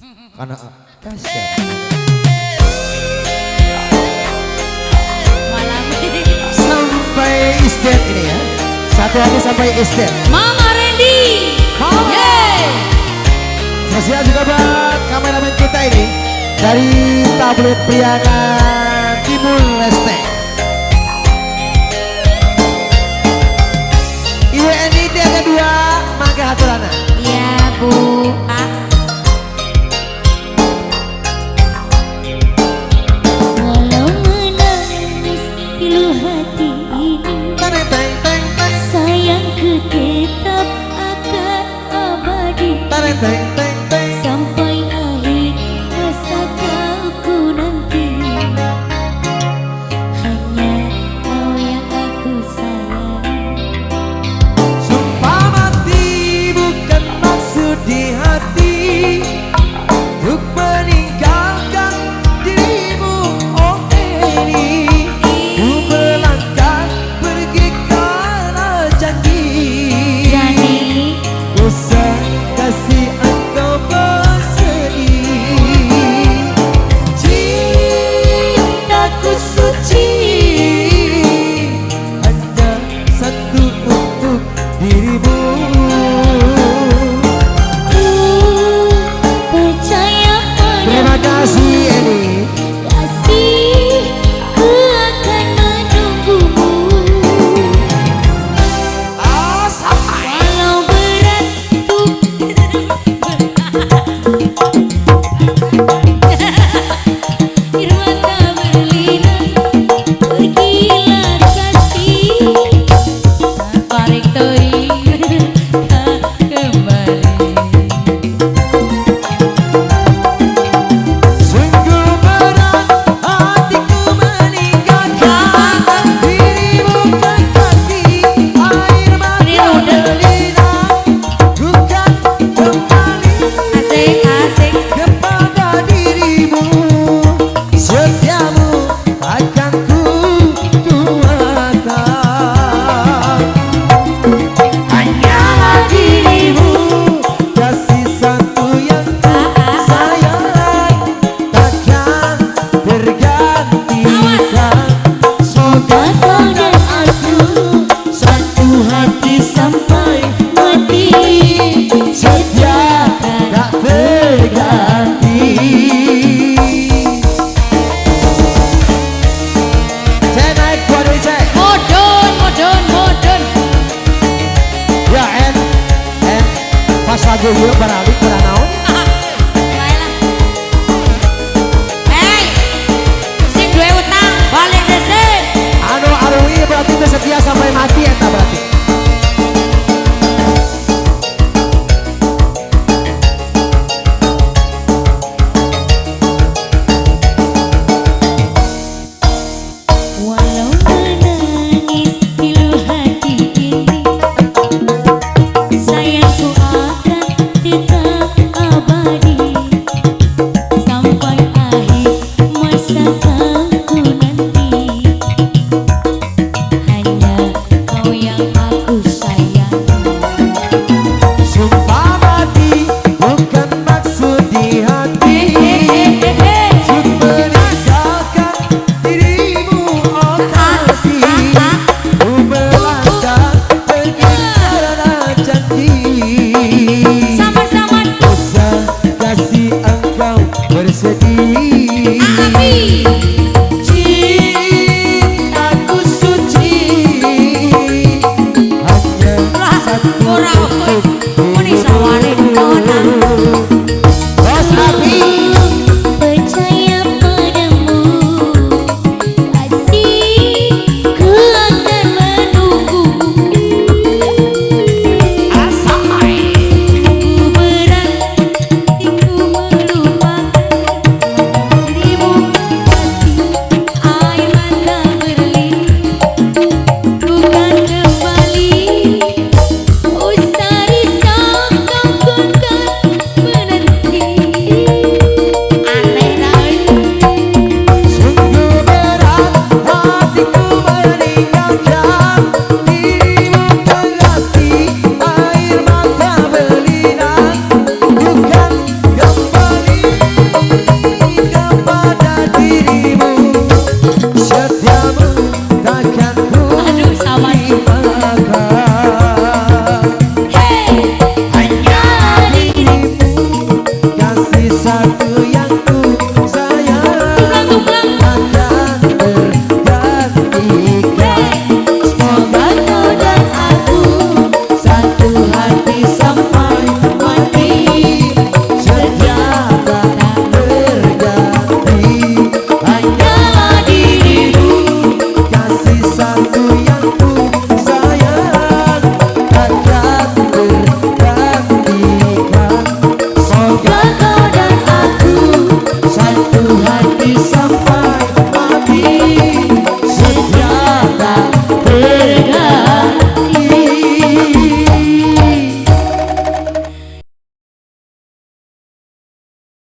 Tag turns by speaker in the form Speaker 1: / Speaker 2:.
Speaker 1: Karena dahsyat.
Speaker 2: Malam ini
Speaker 1: Sampai isdet ini ya. Satu lagi sampai isdet.
Speaker 2: Mama Randy. Yeay.
Speaker 1: Spesial juga buat kameramen kita ini dari tablet Priangan Timur Leste. Ibu NIT yang kedua, mangga haturana.
Speaker 2: Iya Bu.
Speaker 3: Walau menangis pilu hati ini,
Speaker 1: Teng teng teng teng
Speaker 3: sayangku tetap akan abadi
Speaker 1: teng teng teng teng.
Speaker 3: sampai akhir masa kauku nanti. Hanya kau yang aku sayang.
Speaker 1: Sumpah mati bukan maksud di hati untuk meninggalkan dirimu, oh ini. Ku melangkah pergi karena janji. Ku kasih engkau bersedih. Cintaku suci hanya satu untuk dirimu.
Speaker 3: Ku percaya
Speaker 1: Terima
Speaker 3: padamu,
Speaker 1: kasih Edi.
Speaker 3: kasih ku akan menunggumu. Walau berat untuk Irmata berlinang, pergilah kasih.
Speaker 2: Tanpa Victory tak kembali.
Speaker 1: Sungguh berat hatiku meninggalkan dirimu kekasih. Air mata berlinang, bukan kembali
Speaker 2: Asik.
Speaker 1: kepada dirimu. Setiamu akan ku tuakan. Hanyalah dirimu, kasih satu yang ku sayang, takkan tergantikan. Semoga kau dan aku satu hati sampai mati, setia tak terganti. Cek naik buat cek.
Speaker 2: Modon.
Speaker 1: Ya en pas lagu gue beralih